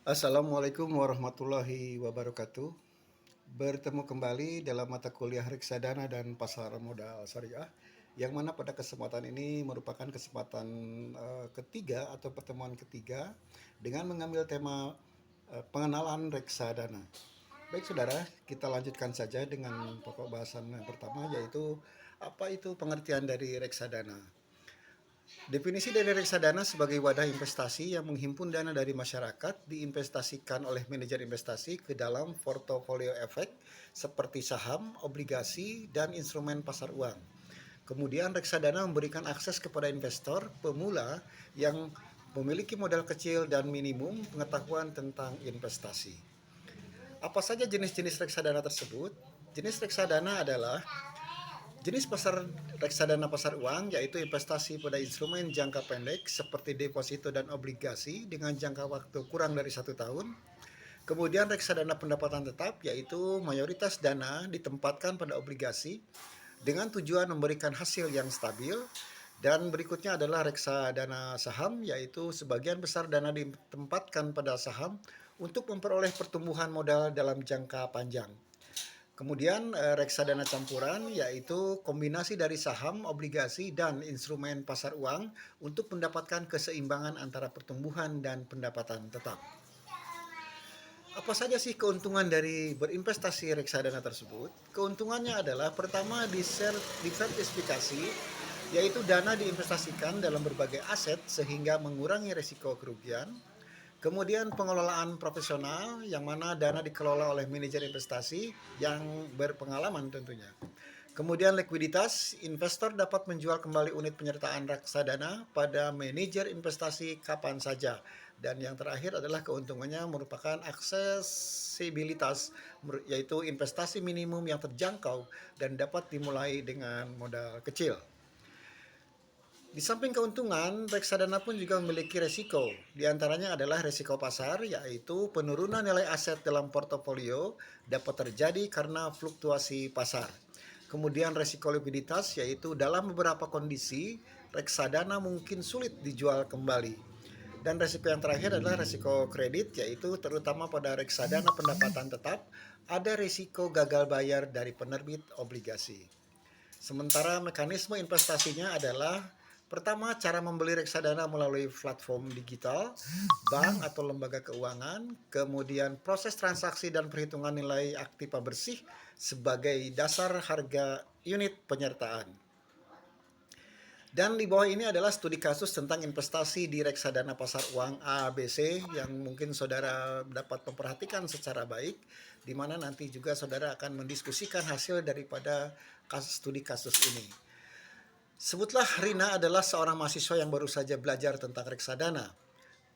Assalamualaikum warahmatullahi wabarakatuh. Bertemu kembali dalam mata kuliah reksadana dan pasar modal syariah, yang mana pada kesempatan ini merupakan kesempatan ketiga atau pertemuan ketiga dengan mengambil tema pengenalan reksadana. Baik saudara, kita lanjutkan saja dengan pokok bahasan yang pertama, yaitu apa itu pengertian dari reksadana. Definisi dari reksadana sebagai wadah investasi yang menghimpun dana dari masyarakat diinvestasikan oleh manajer investasi ke dalam portofolio efek seperti saham, obligasi, dan instrumen pasar uang. Kemudian reksadana memberikan akses kepada investor pemula yang memiliki modal kecil dan minimum pengetahuan tentang investasi. Apa saja jenis-jenis reksadana tersebut? Jenis reksadana adalah jenis pasar reksadana pasar uang, yaitu investasi pada instrumen jangka pendek seperti deposito dan obligasi dengan jangka waktu kurang dari 1 tahun. Kemudian reksadana pendapatan tetap, yaitu mayoritas dana ditempatkan pada obligasi dengan tujuan memberikan hasil yang stabil. Dan berikutnya adalah reksadana saham, yaitu sebagian besar dana ditempatkan pada saham untuk memperoleh pertumbuhan modal dalam jangka panjang. Kemudian reksadana campuran, yaitu kombinasi dari saham, obligasi, dan instrumen pasar uang untuk mendapatkan keseimbangan antara pertumbuhan dan pendapatan tetap. Apa saja sih keuntungan dari berinvestasi reksadana tersebut? Keuntungannya adalah pertama diversifikasi, yaitu dana diinvestasikan dalam berbagai aset sehingga mengurangi risiko kerugian. Kemudian pengelolaan profesional, yang mana dana dikelola oleh manajer investasi yang berpengalaman tentunya. Kemudian likuiditas, investor dapat menjual kembali unit penyertaan reksadana pada manajer investasi kapan saja. Dan yang terakhir adalah keuntungannya merupakan aksesibilitas, yaitu investasi minimum yang terjangkau dan dapat dimulai dengan modal kecil. Di samping keuntungan, reksadana pun juga memiliki resiko. Di antaranya adalah resiko pasar, yaitu penurunan nilai aset dalam portofolio dapat terjadi karena fluktuasi pasar. Kemudian resiko likuiditas, yaitu dalam beberapa kondisi, reksadana mungkin sulit dijual kembali. Dan resiko yang terakhir adalah resiko kredit, yaitu terutama pada reksadana pendapatan tetap, ada risiko gagal bayar dari penerbit obligasi. Sementara mekanisme investasinya adalah pertama, cara membeli reksadana melalui platform digital, bank atau lembaga keuangan, kemudian proses transaksi dan perhitungan nilai aktiva bersih sebagai dasar harga unit penyertaan. Dan di bawah ini adalah studi kasus tentang investasi di reksadana pasar uang ABC yang mungkin saudara dapat memperhatikan secara baik, di mana nanti juga saudara akan mendiskusikan hasil daripada studi kasus ini. Sebutlah Rina adalah seorang mahasiswa yang baru saja belajar tentang reksadana.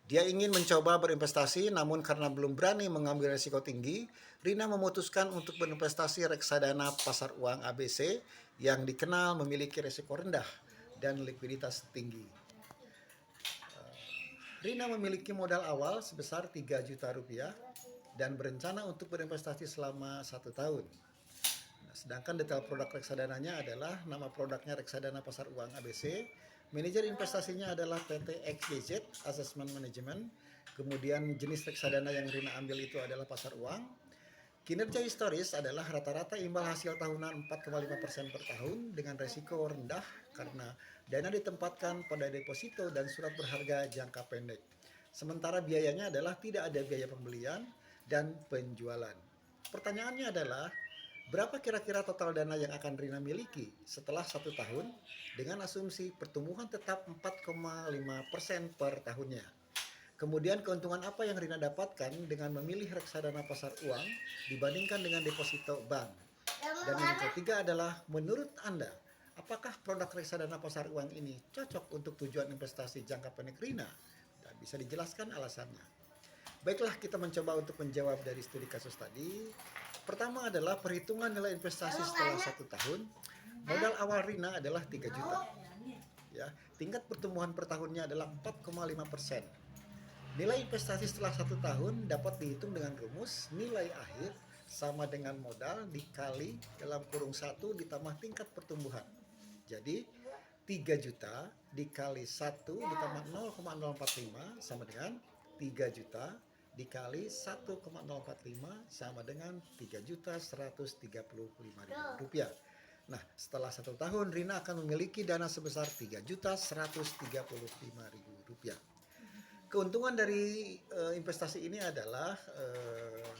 Dia ingin mencoba berinvestasi, namun karena belum berani mengambil risiko tinggi, Rina memutuskan untuk berinvestasi reksadana pasar uang ABC yang dikenal memiliki risiko rendah dan likuiditas tinggi. Rina memiliki modal awal sebesar 3 juta rupiah dan berencana untuk berinvestasi selama 1 tahun. Sedangkan detail produk reksadananya adalah nama produknya reksadana pasar uang ABC, manajer investasinya adalah PT XYZ Assessment Management, kemudian jenis reksadana yang Rina ambil itu adalah pasar uang. Kinerja historis adalah rata-rata imbal hasil tahunan 4,5% per tahun dengan resiko rendah karena dana ditempatkan pada deposito dan surat berharga jangka pendek. Sementara biayanya adalah tidak ada biaya pembelian dan penjualan. Pertanyaannya adalah, berapa kira-kira total dana yang akan Rina miliki setelah 1 tahun dengan asumsi pertumbuhan tetap 4,5% per tahunnya? Kemudian keuntungan apa yang Rina dapatkan dengan memilih reksadana pasar uang dibandingkan dengan deposito bank? Dan yang ketiga adalah, menurut Anda, apakah produk reksadana pasar uang ini cocok untuk tujuan investasi jangka pendek Rina? Dan bisa dijelaskan alasannya. Baiklah, kita mencoba untuk menjawab dari studi kasus tadi. Pertama adalah perhitungan nilai investasi setelah 1 tahun. Modal awal Rina adalah 3 juta. Ya, tingkat pertumbuhan per tahunnya adalah 4,5%. Nilai investasi setelah 1 tahun dapat dihitung dengan rumus nilai akhir sama dengan modal dikali dalam kurung 1 ditambah tingkat pertumbuhan. Jadi 3 juta dikali 1 ditambah 0,045 sama dengan 3 juta dikali 1,045 sama dengan Rp3.135.000. Nah, setelah 1 tahun Rina akan memiliki dana sebesar Rp3.135.000. Keuntungan dari investasi ini adalah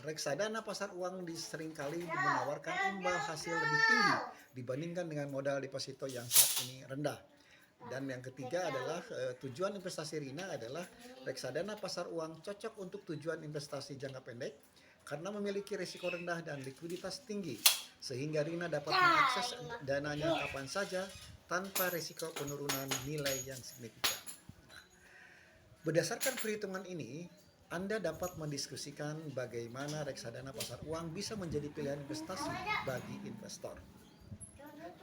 reksadana pasar uang seringkali menawarkan imbal hasil lebih tinggi dibandingkan dengan modal deposito yang saat ini rendah. Dan yang ketiga adalah tujuan investasi Rina adalah reksadana pasar uang cocok untuk tujuan investasi jangka pendek karena memiliki risiko rendah dan likuiditas tinggi, sehingga Rina dapat mengakses dananya kapan saja tanpa risiko penurunan nilai yang signifikan. Berdasarkan perhitungan ini, Anda dapat mendiskusikan bagaimana reksadana pasar uang bisa menjadi pilihan investasi bagi investor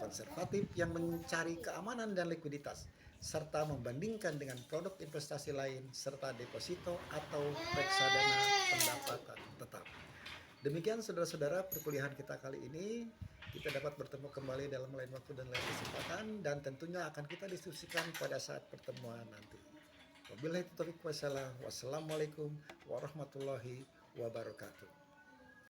konservatif yang mencari keamanan dan likuiditas, serta membandingkan dengan produk investasi lain serta deposito atau reksadana pendapatan tetap. Demikian saudara-saudara perkuliahan kita kali ini. Kita dapat bertemu kembali dalam lain waktu dan lain kesempatan, dan tentunya akan kita diskusikan pada saat pertemuan nanti. Wabillahi taufiq wassalamualaikum warahmatullahi wabarakatuh.